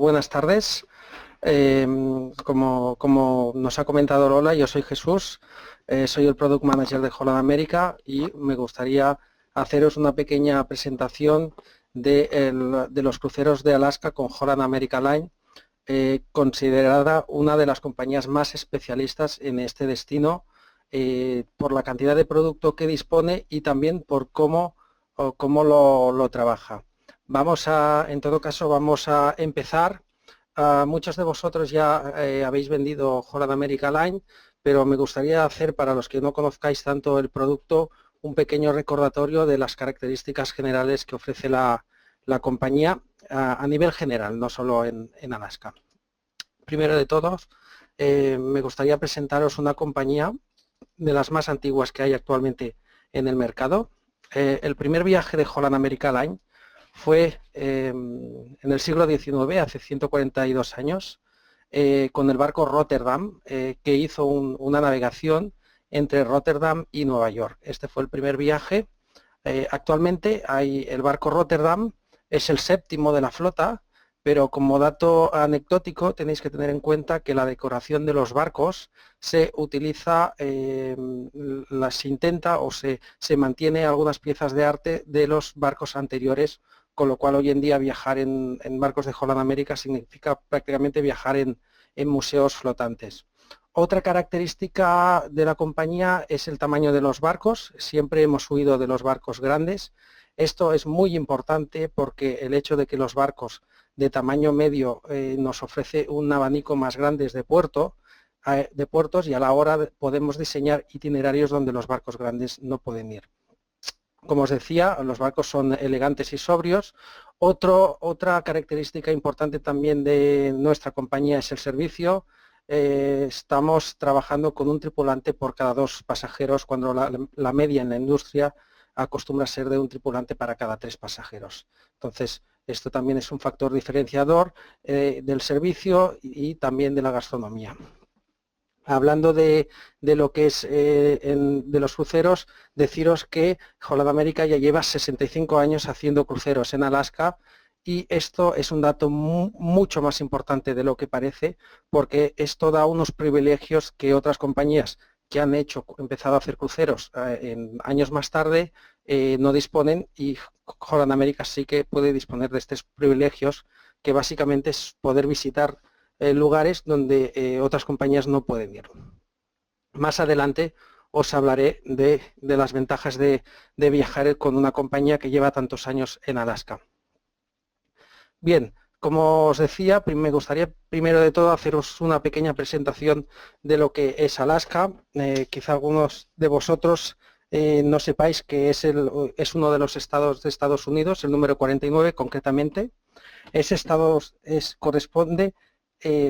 buenas tardes. Como nos ha comentado Lola, yo soy Jesús, soy el Product Manager de Holland America y me gustaría haceros una pequeña presentación de los cruceros de Alaska con Holland America Line, considerada una de las compañías más especialistas en este destino por la cantidad de producto que dispone y también por cómo lo trabaja. En todo caso, vamos a empezar. Muchos de vosotros ya habéis vendido Holland America Line, pero me gustaría hacer, para los que no conozcáis tanto el producto, un pequeño recordatorio de las características generales que ofrece la compañía a nivel general, no solo en Alaska. Primero de todo, me gustaría presentaros una compañía de las más antiguas que hay actualmente en el mercado. El primer viaje de Holland America Line fue en el siglo XIX, hace 142 años, con el barco Rotterdam, que hizo una navegación entre Rotterdam y Nueva York. Este fue el primer viaje. Actualmente el barco Rotterdam es el séptimo de la flota, pero como dato anecdótico tenéis que tener en cuenta que la decoración de los barcos se utiliza, se intenta o se mantiene algunas piezas de arte de los barcos anteriores, con lo cual hoy en día viajar en barcos de Holland America significa prácticamente viajar en museos flotantes. Otra característica de la compañía es el tamaño de los barcos. Siempre hemos huido de los barcos grandes. Esto es muy importante porque el hecho de que los barcos de tamaño medio nos ofrece un abanico más grande de puertos, y a la hora podemos diseñar itinerarios donde los barcos grandes no pueden ir. Como os decía, los barcos son elegantes y sobrios. Otra característica importante también de nuestra compañía es el servicio. Estamos trabajando con un tripulante por cada 2 pasajeros, cuando la media en la industria acostumbra a ser de un tripulante para cada 3 pasajeros. Entonces, esto también es un factor diferenciador del servicio y también de la gastronomía. Hablando de lo que es de los cruceros, deciros que Holland America ya lleva 65 años haciendo cruceros en Alaska, y esto es un dato mucho más importante de lo que parece, porque esto da unos privilegios que otras compañías que han empezado a hacer cruceros en años más tarde no disponen, y Holland America sí que puede disponer de estos privilegios, que básicamente es poder visitar lugares donde otras compañías no pueden ir. Más adelante os hablaré de las ventajas de viajar con una compañía que lleva tantos años en Alaska. Bien, como os decía, me gustaría primero de todo haceros una pequeña presentación de lo que es Alaska. Quizá algunos de vosotros no sepáis que es uno de los estados de Estados Unidos, el número 49 concretamente. Ese estado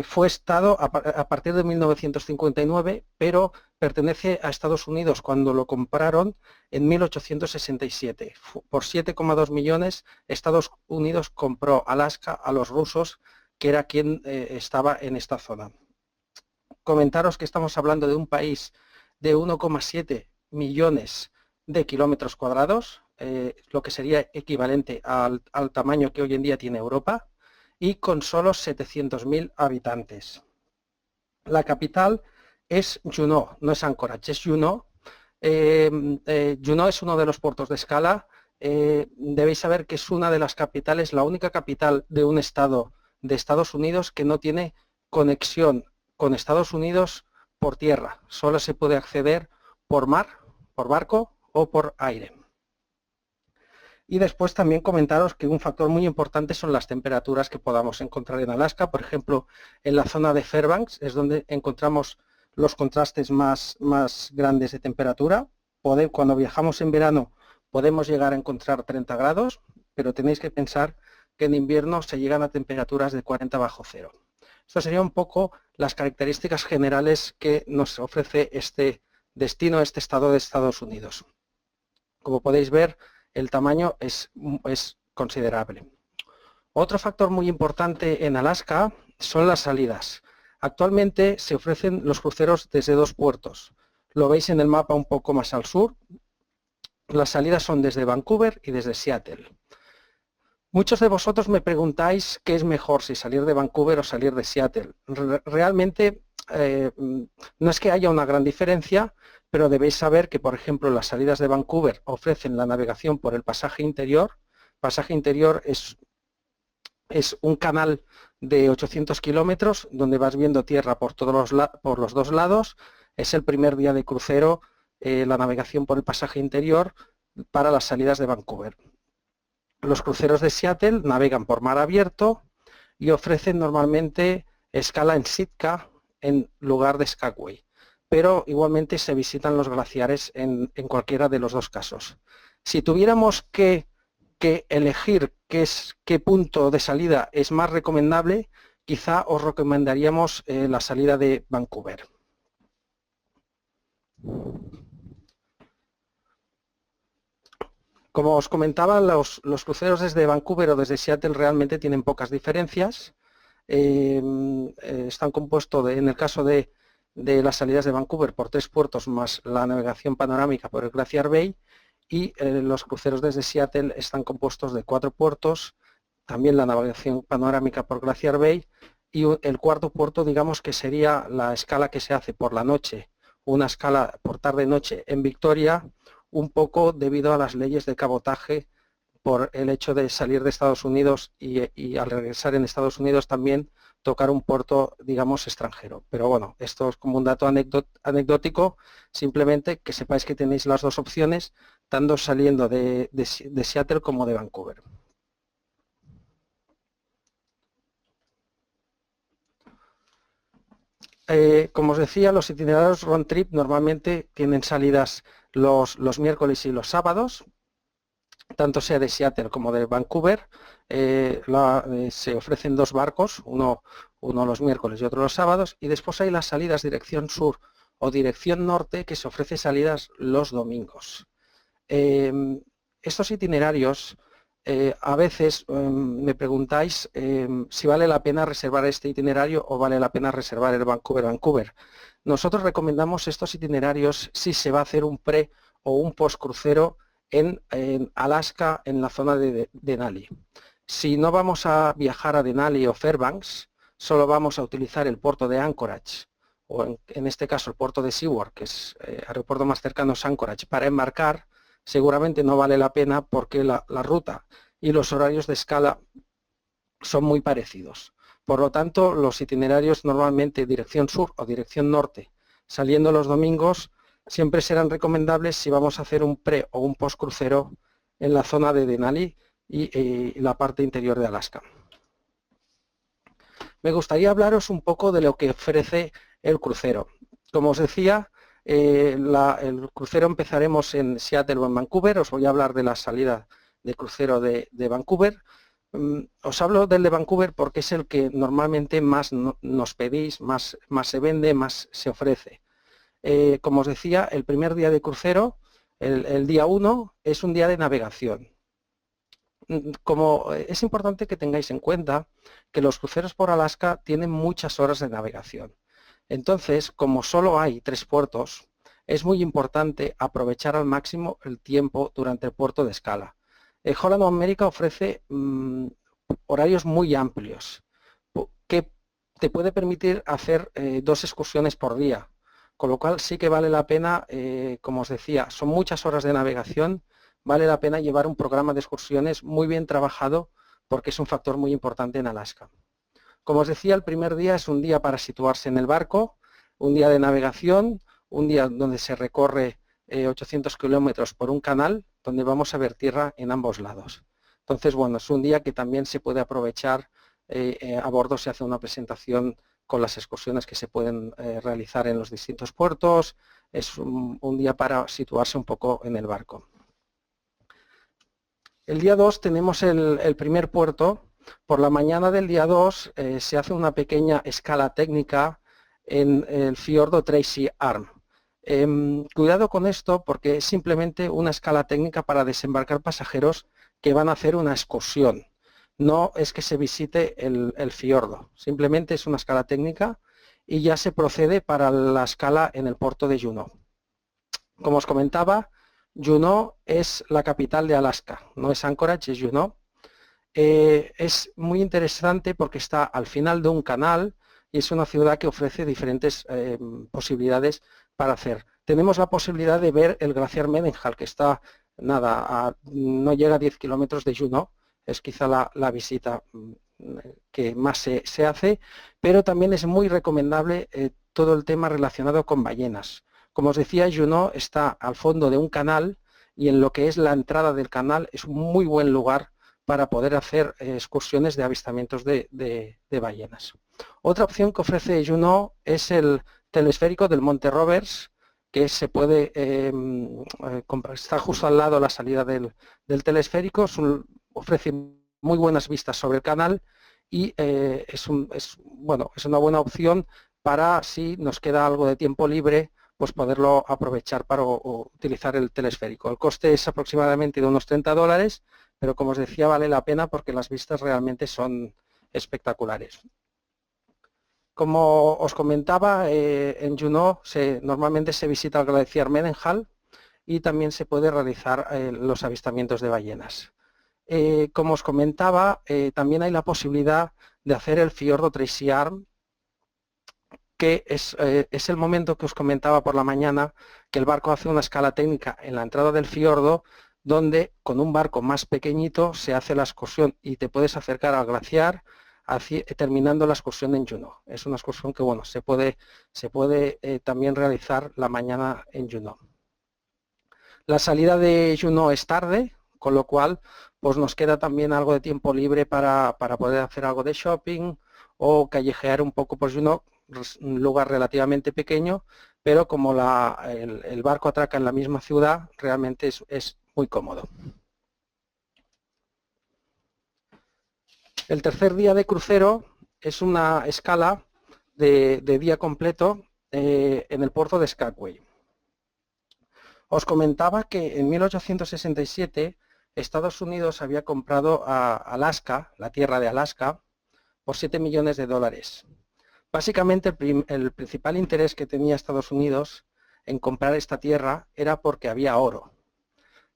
fue estado a partir de 1959, pero pertenece a Estados Unidos cuando lo compraron en 1867. Por 7,2 millones, Estados Unidos compró Alaska a los rusos, que era quien estaba en esta zona. Comentaros que estamos hablando de un país de 1,7 millones de kilómetros cuadrados, lo que sería equivalente al tamaño que hoy en día tiene Europa, y con solo 700.000 habitantes. La capital es Juneau, no es Anchorage, es Juneau. Juneau es uno de los puertos de escala. Debéis saber que es una de las capitales, la única capital de un estado de Estados Unidos que no tiene conexión con Estados Unidos por tierra. Solo se puede acceder por mar, por barco o por aire. Y después también comentaros que un factor muy importante son las temperaturas que podamos encontrar en Alaska. Por ejemplo, en la zona de Fairbanks es donde encontramos los contrastes más grandes de temperatura. Cuando viajamos en verano podemos llegar a encontrar 30 grados, pero tenéis que pensar que en invierno se llegan a temperaturas de 40 bajo cero. Esto sería un poco las características generales que nos ofrece este destino, este estado de Estados Unidos. Como podéis ver, el tamaño es considerable. Otro factor muy importante en Alaska son las salidas. Actualmente se ofrecen los cruceros desde 2 puertos. Lo veis en el mapa un poco más al sur. Las salidas son desde Vancouver y desde Seattle. Muchos de vosotros me preguntáis qué es mejor, si salir de Vancouver o salir de Seattle. Realmente no es que haya una gran diferencia, pero debéis saber que, por ejemplo, las salidas de Vancouver ofrecen la navegación por el pasaje interior. Pasaje interior es un canal de 800 kilómetros donde vas viendo tierra por los dos lados. Es el primer día de crucero, la navegación por el pasaje interior para las salidas de Vancouver. Los cruceros de Seattle navegan por mar abierto y ofrecen normalmente escala en Sitka en lugar de Skagway, pero igualmente se visitan los glaciares en cualquiera de los dos casos. Si tuviéramos que elegir qué punto de salida es más recomendable, quizá os recomendaríamos la salida de Vancouver. Como os comentaba, los cruceros desde Vancouver o desde Seattle realmente tienen pocas diferencias. Están compuestos, en el caso de las salidas de Vancouver, por 3 puertos más la navegación panorámica por el Glaciar Bay, y los cruceros desde Seattle están compuestos de 4 puertos, también la navegación panorámica por Glaciar Bay, y el cuarto puerto, digamos, que sería la escala que se hace por la noche, una escala por tarde-noche en Victoria, un poco debido a las leyes de cabotaje por el hecho de salir de Estados Unidos y al regresar en Estados Unidos también tocar un puerto, digamos, extranjero. Pero bueno, esto es como un dato anecdótico, simplemente que sepáis que tenéis las dos opciones, tanto saliendo de Seattle como de Vancouver. Como os decía, los itinerarios round trip normalmente tienen salidas los miércoles y los sábados, tanto sea de Seattle como de Vancouver. Se ofrecen 2 barcos, uno los miércoles y otro los sábados, y después hay las salidas dirección sur o dirección norte, que se ofrece salidas los domingos. Estos itinerarios, a veces me preguntáis si vale la pena reservar este itinerario o vale la pena reservar el Vancouver-Vancouver. Nosotros recomendamos estos itinerarios si se va a hacer un pre o un post crucero en Alaska, en la zona de Denali. Si no vamos a viajar a Denali o Fairbanks, solo vamos a utilizar el puerto de Anchorage, o en este caso el puerto de Seward, que es el aeropuerto más cercano es Anchorage, para embarcar, seguramente no vale la pena porque la ruta y los horarios de escala son muy parecidos. Por lo tanto, los itinerarios normalmente dirección sur o dirección norte, saliendo los domingos, siempre serán recomendables si vamos a hacer un pre o un post crucero en la zona de Denali y la parte interior de Alaska. Me gustaría hablaros un poco de lo que ofrece el crucero. Como os decía, el crucero empezaremos en Seattle o en Vancouver. Os voy a hablar de la salida de crucero de Vancouver. Os hablo del de Vancouver porque es el que normalmente más nos pedís, más se vende, más se ofrece. Como os decía, el primer día de crucero, el día 1, es un día de navegación. Como es importante que tengáis en cuenta que los cruceros por Alaska tienen muchas horas de navegación. Entonces, como solo hay 3 puertos, es muy importante aprovechar al máximo el tiempo durante el puerto de escala. Holland America ofrece horarios muy amplios, que te puede permitir hacer 2 excursiones por día, con lo cual sí que vale la pena, como os decía, son muchas horas de navegación, vale la pena llevar un programa de excursiones muy bien trabajado porque es un factor muy importante en Alaska. Como os decía, el primer día es un día para situarse en el barco, un día de navegación, un día donde se recorre 800 kilómetros por un canal, donde vamos a ver tierra en ambos lados. Entonces, bueno, es un día que también se puede aprovechar, a bordo se hace una presentación con las excursiones que se pueden realizar en los distintos puertos, es un día para situarse un poco en el barco. El día 2 tenemos el primer puerto. Por la mañana del día 2 se hace una pequeña escala técnica en el fiordo Tracy Arm. Cuidado con esto porque es simplemente una escala técnica para desembarcar pasajeros que van a hacer una excursión. No es que se visite el fiordo, simplemente es una escala técnica y ya se procede para la escala en el puerto de Juneau. Como os comentaba, Juneau es la capital de Alaska, no es Anchorage, es Juneau. Es muy interesante porque está al final de un canal y es una ciudad que ofrece diferentes posibilidades para hacer. Tenemos la posibilidad de ver el glaciar Mendenhall, que está, nada, no llega a 10 kilómetros de Juneau, es quizá la visita que más se hace, pero también es muy recomendable todo el tema relacionado con ballenas. Como os decía, Juneau está al fondo de un canal y en lo que es la entrada del canal es un muy buen lugar para poder hacer excursiones de avistamientos de ballenas. Otra opción que ofrece Juneau es el telesférico del Monte Roberts, que se puede está justo al lado de la salida del telesférico, ofrece muy buenas vistas sobre el canal y es una buena opción para, si nos queda algo de tiempo libre, pues poderlo aprovechar para utilizar el telesférico. El coste es aproximadamente de unos $30, pero como os decía, vale la pena porque las vistas realmente son espectaculares. Como os comentaba, en Juneau normalmente se visita el glaciar Mendenhall y también se puede realizar los avistamientos de ballenas. Como os comentaba, también hay la posibilidad de hacer el fiordo Tracy Arm, que es el momento que os comentaba por la mañana, que el barco hace una escala técnica en la entrada del fiordo, donde con un barco más pequeñito se hace la excursión y te puedes acercar al glaciar terminando la excursión en Juneau. Es una excursión que se puede también realizar la mañana en Juneau. La salida de Juneau es tarde, con lo cual pues nos queda también algo de tiempo libre para poder hacer algo de shopping o callejear un poco por Juneau, un lugar relativamente pequeño, pero como el barco atraca en la misma ciudad, realmente es muy cómodo. El tercer día de crucero es una escala de día completo en el puerto de Skagway. Os comentaba que en 1867 Estados Unidos había comprado a Alaska, la tierra de Alaska, por $7 millones. Básicamente el principal interés que tenía Estados Unidos en comprar esta tierra era porque había oro,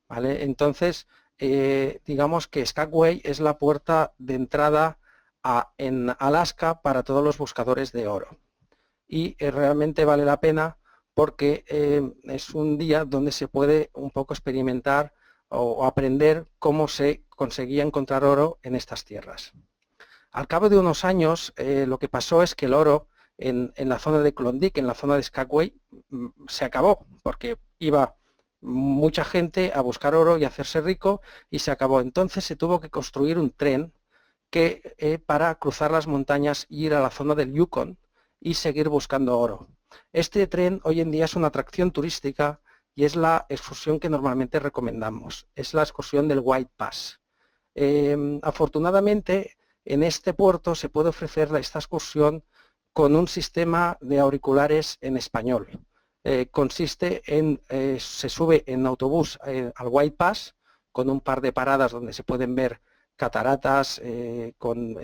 ¿vale? Entonces, digamos que Skagway es la puerta de entrada en Alaska para todos los buscadores de oro. Y realmente vale la pena porque es un día donde se puede un poco experimentar o aprender cómo se conseguía encontrar oro en estas tierras. Al cabo de unos años, lo que pasó es que el oro en la zona de Klondike, en la zona de Skagway, se acabó, porque iba mucha gente a buscar oro y a hacerse rico, y se acabó. Entonces se tuvo que construir un tren para cruzar las montañas e ir a la zona del Yukon y seguir buscando oro. Este tren hoy en día es una atracción turística y es la excursión que normalmente recomendamos. Es la excursión del White Pass. Afortunadamente, en este puerto se puede ofrecer esta excursión con un sistema de auriculares en español. Consiste en, se sube en autobús al White Pass con un par de paradas donde se pueden ver cataratas con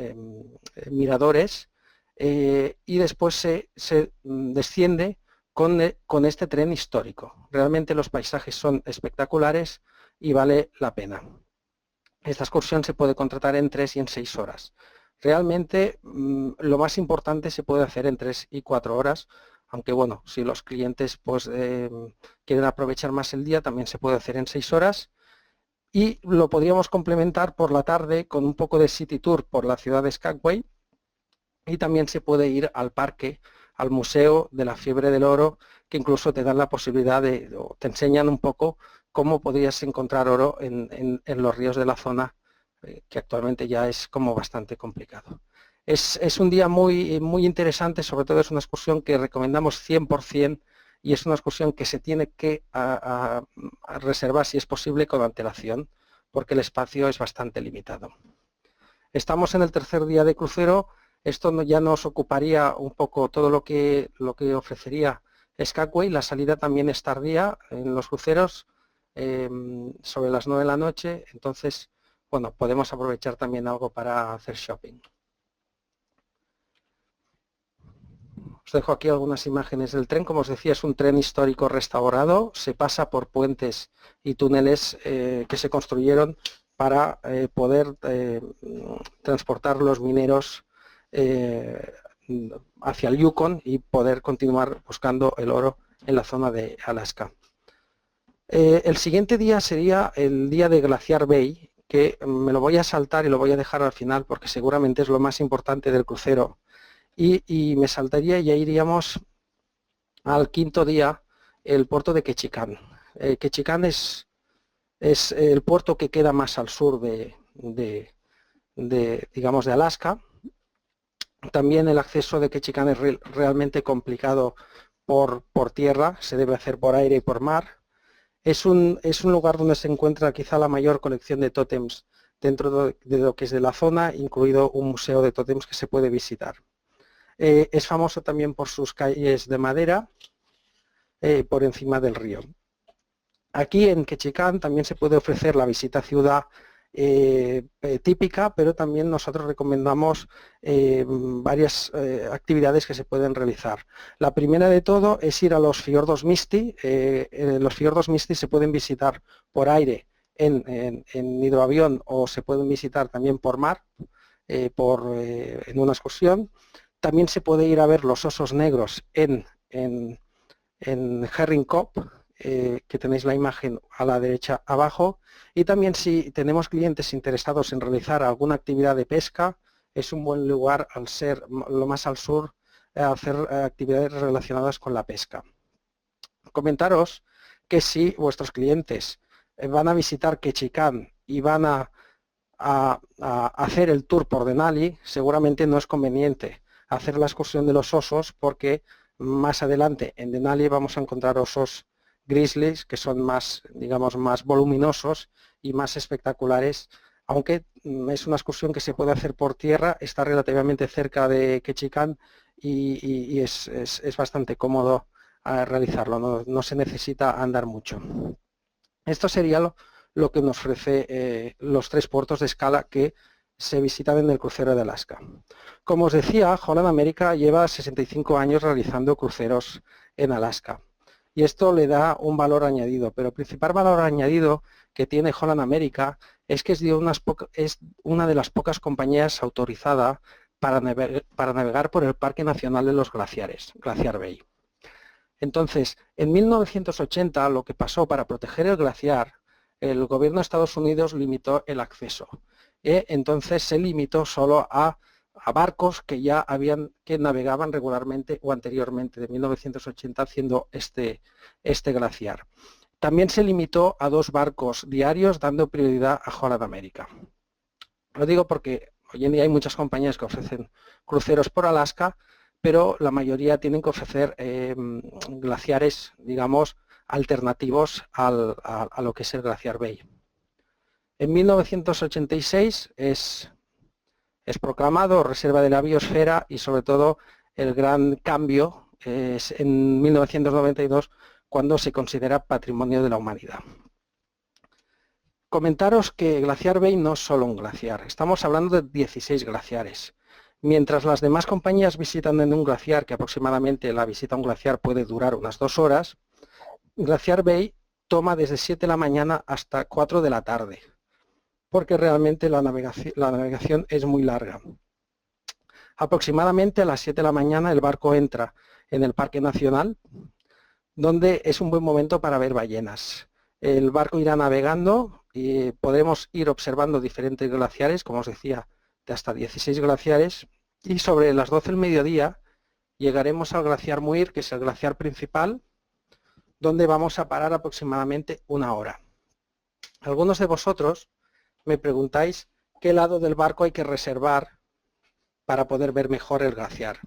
miradores y después se desciende con este tren histórico. Realmente los paisajes son espectaculares y vale la pena. Esta excursión se puede contratar en 3 y en 6 horas. Realmente lo más importante se puede hacer en 3 y 4 horas, aunque bueno, si los clientes pues, quieren aprovechar más el día, también se puede hacer en 6 horas. Y lo podríamos complementar por la tarde con un poco de City Tour por la ciudad de Skagway y también se puede ir al parque, al Museo de la Fiebre del Oro, que incluso te dan la posibilidad o te enseñan un poco cómo podrías encontrar oro en los ríos de la zona, que actualmente ya es como bastante complicado. Es un día muy interesante, sobre todo es una excursión que recomendamos 100%, y es una excursión que se tiene que reservar, si es posible, con antelación, porque el espacio es bastante limitado. Estamos en el tercer día de crucero. Esto ya nos ocuparía un poco todo lo que ofrecería Skagway. La salida también es tardía en los cruceros, sobre las 9 de la noche. Entonces, bueno, podemos aprovechar también algo para hacer shopping. Os dejo aquí algunas imágenes del tren. Como os decía, es un tren histórico restaurado. Se pasa por puentes y túneles que se construyeron para poder transportar los mineros hacia el Yukon y poder continuar buscando el oro en la zona de Alaska. El siguiente día sería el día de Glaciar Bay, que me lo voy a saltar y lo voy a dejar al final porque seguramente es lo más importante del crucero. Y me saltaría y ya iríamos al quinto día, el puerto de Ketchikan. Ketchikan es el puerto que queda más al sur digamos, de Alaska. También el acceso de Ketchikan es realmente complicado por tierra, se debe hacer por aire y por mar. Es un lugar donde se encuentra quizá la mayor colección de tótems dentro de lo que es de la zona, incluido un museo de tótems que se puede visitar. Es famoso también por sus calles de madera por encima del río. Aquí en Ketchikan también se puede ofrecer la visita a ciudad típica, pero también nosotros recomendamos varias actividades que se pueden realizar. La primera de todo es ir a los fiordos Misty. Los fiordos Misty se pueden visitar por aire en hidroavión o se pueden visitar también por mar en una excursión. También se puede ir a ver los osos negros en Herring Cove, que tenéis la imagen a la derecha abajo, y también si tenemos clientes interesados en realizar alguna actividad de pesca, es un buen lugar al ser lo más al sur hacer actividades relacionadas con la pesca. Comentaros que si vuestros clientes van a visitar Ketchikan y van a hacer el tour por Denali, seguramente no es conveniente hacer la excursión de los osos porque más adelante en Denali vamos a encontrar osos grizzlies que son más, digamos, más voluminosos y más espectaculares, aunque es una excursión que se puede hacer por tierra, está relativamente cerca de Ketchikan y es bastante cómodo realizarlo, no se necesita andar mucho. Esto sería lo que nos ofrece los tres puertos de escala que se visitan en el crucero de Alaska. Como os decía, Holland America lleva 65 años realizando cruceros en Alaska y esto le da un valor añadido, pero el principal valor añadido que tiene Holland America es que es una de las pocas compañías autorizadas para navegar por el Parque Nacional de los Glaciares, Glaciar Bay. Entonces, en 1980 lo que pasó para proteger el glaciar, el gobierno de Estados Unidos limitó el acceso. Entonces se limitó solo a barcos que navegaban regularmente o anteriormente de 1980 haciendo este glaciar. También se limitó a 2 barcos diarios dando prioridad a Holland America. Lo digo porque hoy en día hay muchas compañías que ofrecen cruceros por Alaska, pero la mayoría tienen que ofrecer glaciares, digamos, alternativos a lo que es el Glaciar Bay. En 1986 es proclamado Reserva de la Biosfera y sobre todo el gran cambio es en 1992 cuando se considera Patrimonio de la Humanidad. Comentaros que Glaciar Bay no es solo un glaciar, estamos hablando de 16 glaciares. Mientras las demás compañías visitan en un glaciar, que aproximadamente la visita a un glaciar puede durar unas 2 horas, Glaciar Bay toma desde 7 de la mañana hasta 4 de la tarde, porque realmente la navegación es muy larga. Aproximadamente a las 7 de la mañana el barco entra en el Parque Nacional, donde es un buen momento para ver ballenas. El barco irá navegando y podremos ir observando diferentes glaciares, como os decía, de hasta 16 glaciares, y sobre las 12 del mediodía llegaremos al glaciar Muir, que es el glaciar principal, donde vamos a parar aproximadamente 1 hora. Algunos de vosotros me preguntáis qué lado del barco hay que reservar para poder ver mejor el glaciar.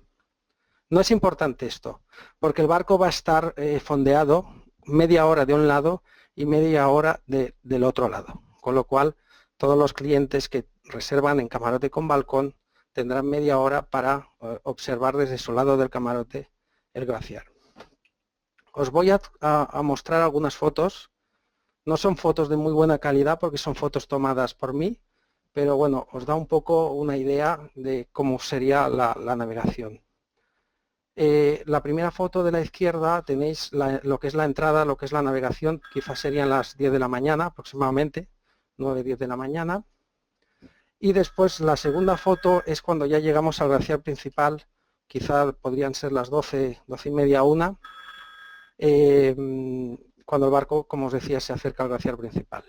No es importante esto, porque el barco va a estar fondeado media hora de un lado y media hora del otro lado, con lo cual todos los clientes que reservan en camarote con balcón tendrán media hora para observar desde su lado del camarote el glaciar. Os voy a mostrar algunas fotos. No son fotos de muy buena calidad porque son fotos tomadas por mí, pero bueno, os da un poco una idea de cómo sería la navegación. La primera foto de la izquierda tenéis lo que es la entrada, lo que es la navegación, quizás serían las 10 de la mañana aproximadamente, 9-10 de la mañana. Y después la segunda foto es cuando ya llegamos al glaciar principal, quizá podrían ser las 12, 12:30, 1, cuando el barco, como os decía, se acerca al glaciar principal.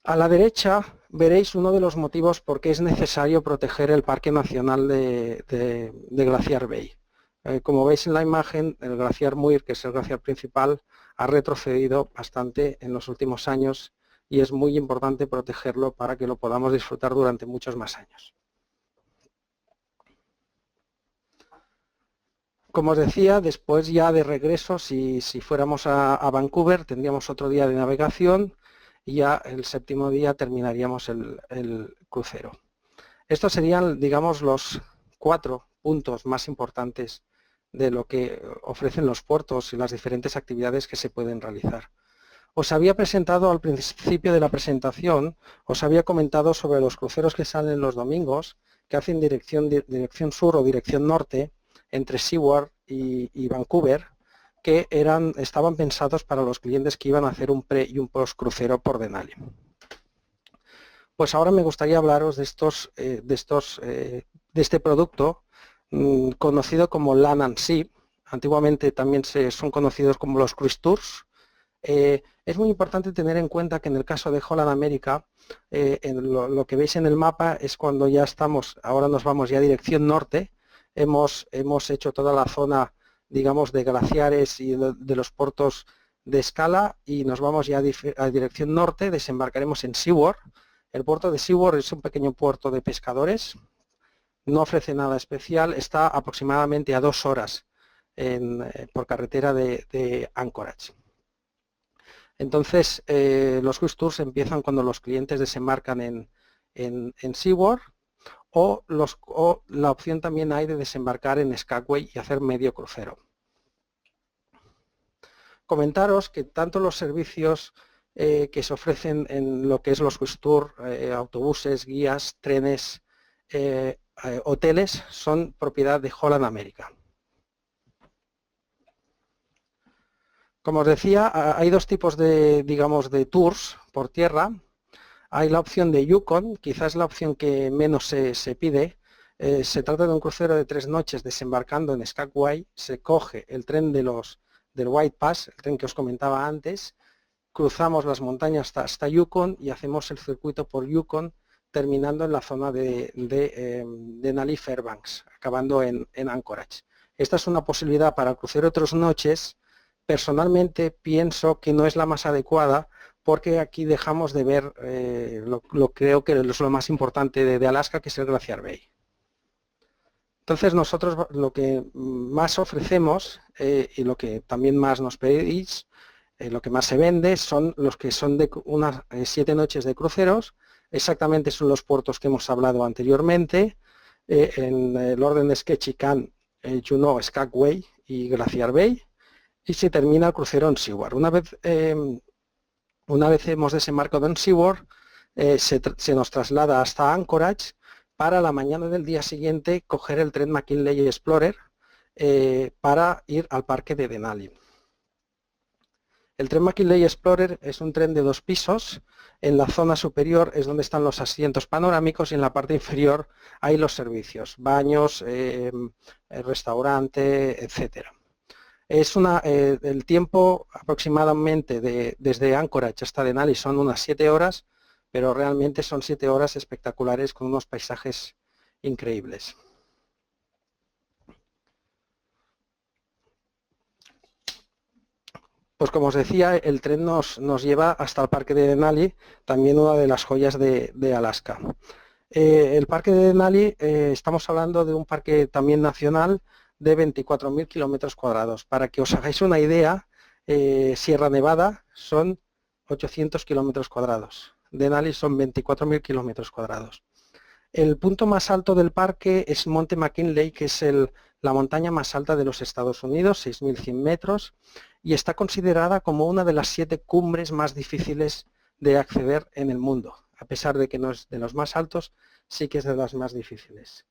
A la derecha veréis uno de los motivos por qué es necesario proteger el Parque Nacional de Glaciar Bay. Como veis en la imagen, el glaciar Muir, que es el glaciar principal, ha retrocedido bastante en los últimos años y es muy importante protegerlo para que lo podamos disfrutar durante muchos más años. Como os decía, después ya de regreso, si fuéramos a Vancouver, tendríamos otro día de navegación y ya el séptimo día terminaríamos el crucero. Estos serían, digamos, los 4 puntos más importantes de lo que ofrecen los puertos y las diferentes actividades que se pueden realizar. Os había presentado al principio de la presentación, os había comentado sobre los cruceros que salen los domingos, que hacen dirección sur o dirección norte, entre Seward y Vancouver, que estaban pensados para los clientes que iban a hacer un pre y un post crucero por Denali. Pues ahora me gustaría hablaros de este producto conocido como Land and Sea. Antiguamente también son conocidos como los Cruise Tours. Es muy importante tener en cuenta que en el caso de Holland America, lo que veis en el mapa es cuando ya estamos, ahora nos vamos ya a dirección norte. Hemos hecho toda la zona, digamos, de glaciares y de los puertos de escala y nos vamos ya a dirección norte, desembarcaremos en Seward. El puerto de Seward es un pequeño puerto de pescadores, no ofrece nada especial, está aproximadamente a 2 horas por carretera de Anchorage. Entonces, los cruise tours empiezan cuando los clientes desembarcan en Seward o la opción también hay de desembarcar en Skagway y hacer medio crucero. Comentaros que tanto los servicios que se ofrecen en lo que es los cruise tours, autobuses, guías, trenes, hoteles, son propiedad de Holland America. Como os decía, hay dos tipos de tours por tierra. Hay la opción de Yukon, quizás la opción que menos se pide. Se trata de un crucero de 3 noches desembarcando en Skagway. Se coge el tren del White Pass, el tren que os comentaba antes. Cruzamos las montañas hasta Yukon y hacemos el circuito por Yukon, terminando en la zona de Denali Fairbanks, acabando en Anchorage. Esta es una posibilidad para el crucero de 3 noches. Personalmente pienso que no es la más adecuada porque aquí dejamos de ver creo que es lo más importante de Alaska, que es el Glaciar Bay. Entonces nosotros lo que más ofrecemos y lo que también más nos pedís, lo que más se vende son los que son de unas 7 noches de cruceros. Exactamente son los puertos que hemos hablado anteriormente, en el orden de Ketchikan, Juneau, Skagway y Glaciar Bay. Y se termina el crucero en Seward. Una vez hemos desembarcado en Seward, se nos traslada hasta Anchorage para la mañana del día siguiente coger el tren McKinley Explorer para ir al parque de Denali. El tren McKinley Explorer es un tren de 2 pisos. En la zona superior es donde están los asientos panorámicos y en la parte inferior hay los servicios, baños, restaurante, etcétera. El tiempo aproximadamente desde Anchorage hasta Denali son unas 7 horas, pero realmente son 7 horas espectaculares con unos paisajes increíbles. Pues como os decía, el tren nos lleva hasta el parque de Denali, también una de las joyas de Alaska. El parque de Denali, estamos hablando de un parque también nacional de 24.000 kilómetros cuadrados. Para que os hagáis una idea, Sierra Nevada son 800 kilómetros cuadrados. Denali son 24.000 kilómetros cuadrados. El punto más alto del parque es Monte McKinley, que es la montaña más alta de los Estados Unidos, 6.100 metros, y está considerada como una de las 7 cumbres más difíciles de acceder en el mundo. A pesar de que no es de los más altos, sí que es de las más difíciles.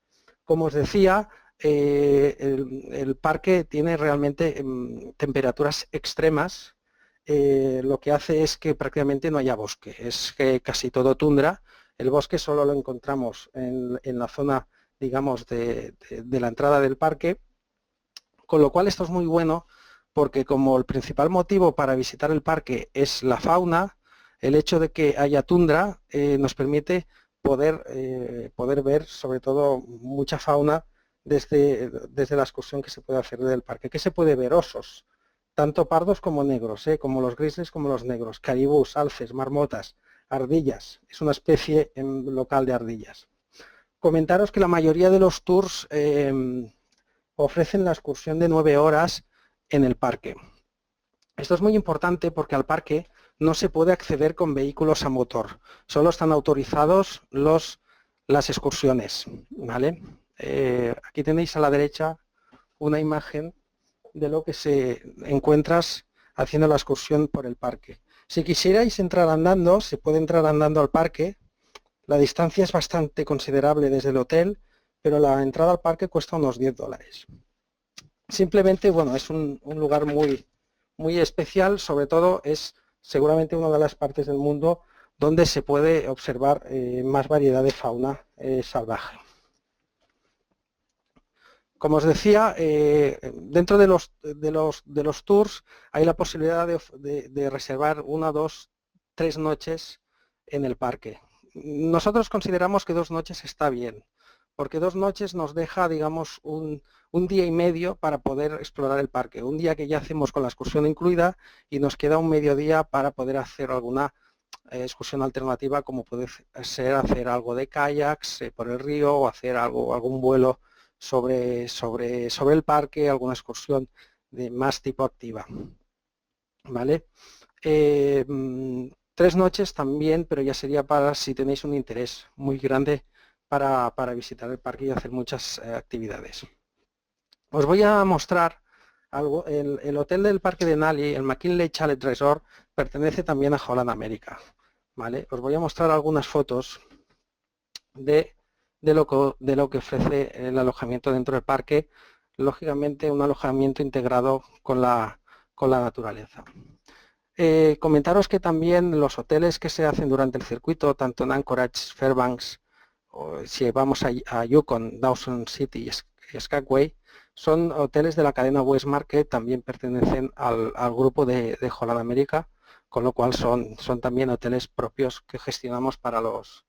Como os decía, el parque tiene realmente temperaturas extremas lo que hace es que prácticamente no haya bosque, es que casi todo tundra. El bosque solo lo encontramos en la zona, digamos, de la entrada del parque, con lo cual esto es muy bueno porque como el principal motivo para visitar el parque es la fauna, el hecho de que haya tundra nos permite poder ver sobre todo mucha fauna desde la excursión que se puede hacer del parque. ¿Qué se puede ver? Osos, tanto pardos como negros, como los grises como los negros, caribús, alces, marmotas, ardillas. Es una especie local de ardillas. Comentaros que la mayoría de los tours ofrecen la excursión de 9 horas en el parque. Esto es muy importante porque al parque no se puede acceder con vehículos a motor, solo están autorizados las excursiones, ¿vale? Aquí tenéis a la derecha una imagen de lo que se encuentras haciendo la excursión por el parque. Si quisierais entrar andando, se puede entrar andando al parque. La distancia es bastante considerable desde el hotel, pero la entrada al parque cuesta unos $10. Simplemente, bueno, es un lugar muy especial, sobre todo es seguramente una de las partes del mundo donde se puede observar más variedad de fauna salvaje. Como os decía, dentro de los tours hay la posibilidad de reservar 1, 2, 3 noches en el parque. Nosotros consideramos que 2 noches está bien, porque 2 noches nos deja, digamos, un día y medio para poder explorar el parque. Un día que ya hacemos con la excursión incluida y nos queda un mediodía para poder hacer alguna excursión alternativa, como puede ser hacer algo de kayaks por el río o hacer algún vuelo sobre el parque, alguna excursión de más tipo activa. ¿Vale? 3 noches también, pero ya sería para si tenéis un interés muy grande para visitar el parque y hacer muchas actividades. Os voy a mostrar algo. El hotel del parque de Nali, el McKinley Chalet Resort, pertenece también a Holland America. ¿Vale? Os voy a mostrar algunas fotos de lo que ofrece el alojamiento dentro del parque. Lógicamente un alojamiento integrado con la naturaleza. Comentaros que también los hoteles que se hacen durante el circuito, tanto en Anchorage, Fairbanks, o si vamos a Yukon, Dawson City y Skagway, son hoteles de la cadena Westmark que también pertenecen al grupo de Holland America, con lo cual son también hoteles propios que gestionamos para los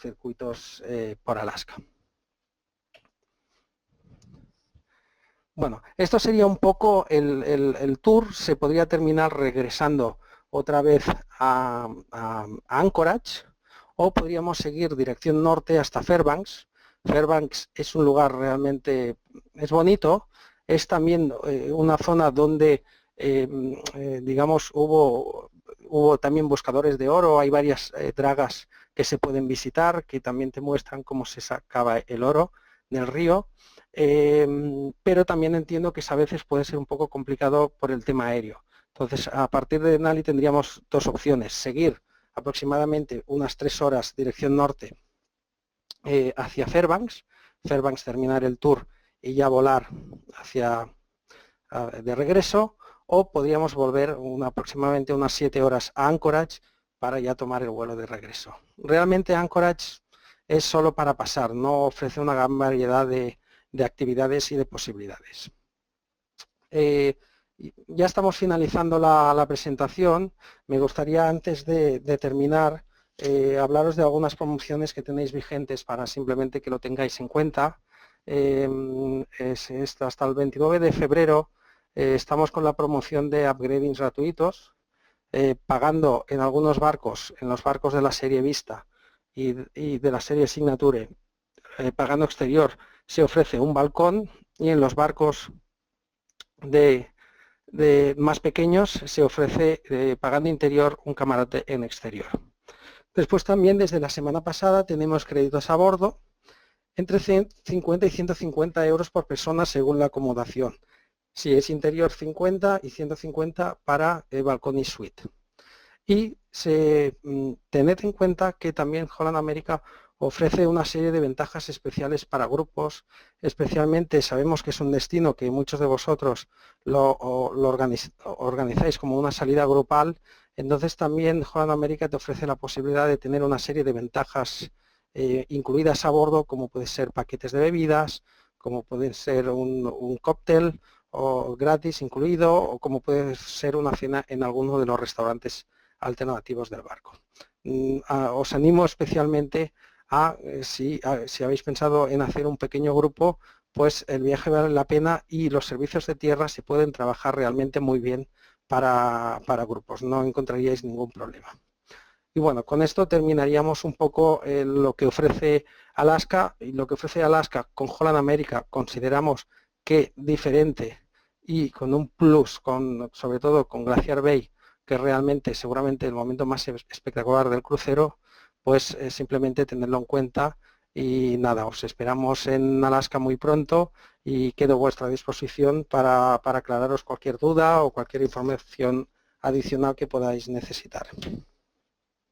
circuitos por Alaska. Bueno, esto sería un poco el tour. Se podría terminar regresando otra vez a Anchorage, o podríamos seguir dirección norte hasta Fairbanks. Fairbanks es un lugar realmente, es bonito, es también una zona donde digamos hubo también buscadores de oro, hay varias dragas que se pueden visitar que también te muestran cómo se sacaba el oro del río. Pero también entiendo que a veces puede ser un poco complicado por el tema aéreo. Entonces, a partir de Denali tendríamos 2 opciones: seguir aproximadamente unas 3 horas dirección norte hacia Fairbanks, terminar el tour y ya volar de regreso, o podríamos volver aproximadamente unas 7 horas a Anchorage para ya tomar el vuelo de regreso. Realmente Anchorage es solo para pasar, no ofrece una gran variedad de actividades y de posibilidades. Ya estamos finalizando la presentación. Me gustaría, antes de terminar, hablaros de algunas promociones que tenéis vigentes para simplemente que lo tengáis en cuenta. Hasta el 29 de febrero estamos con la promoción de upgradings gratuitos, pagando en algunos barcos, en los barcos de la serie Vista y de la serie Signature, pagando exterior se ofrece un balcón, y en los barcos más pequeños se ofrece, pagando interior, un camarote en exterior. Después también, desde la semana pasada, tenemos créditos a bordo entre 50 y 150 euros por persona según la acomodación. Si es interior, 50, y 150 para balcón y suite. Y tened en cuenta que también Holland America ofrece una serie de ventajas especiales para grupos, especialmente sabemos que es un destino que muchos de vosotros lo organizáis como una salida grupal, entonces también Holland America te ofrece la posibilidad de tener una serie de ventajas incluidas a bordo, como puede ser paquetes de bebidas, como puede ser un cóctel o gratis incluido, o como puede ser una cena en alguno de los restaurantes alternativos del barco. Os animo especialmente si habéis pensado en hacer un pequeño grupo, pues el viaje vale la pena y los servicios de tierra se pueden trabajar realmente muy bien para grupos, no encontraríais ningún problema. Y bueno, con esto terminaríamos un poco lo que ofrece Alaska, y lo que ofrece Alaska con Holland America consideramos que diferente y con un plus, sobre todo con Glacier Bay, que realmente seguramente el momento más espectacular del crucero, pues simplemente tenerlo en cuenta. Y nada, os esperamos en Alaska muy pronto y quedo a vuestra disposición para aclararos cualquier duda o cualquier información adicional que podáis necesitar.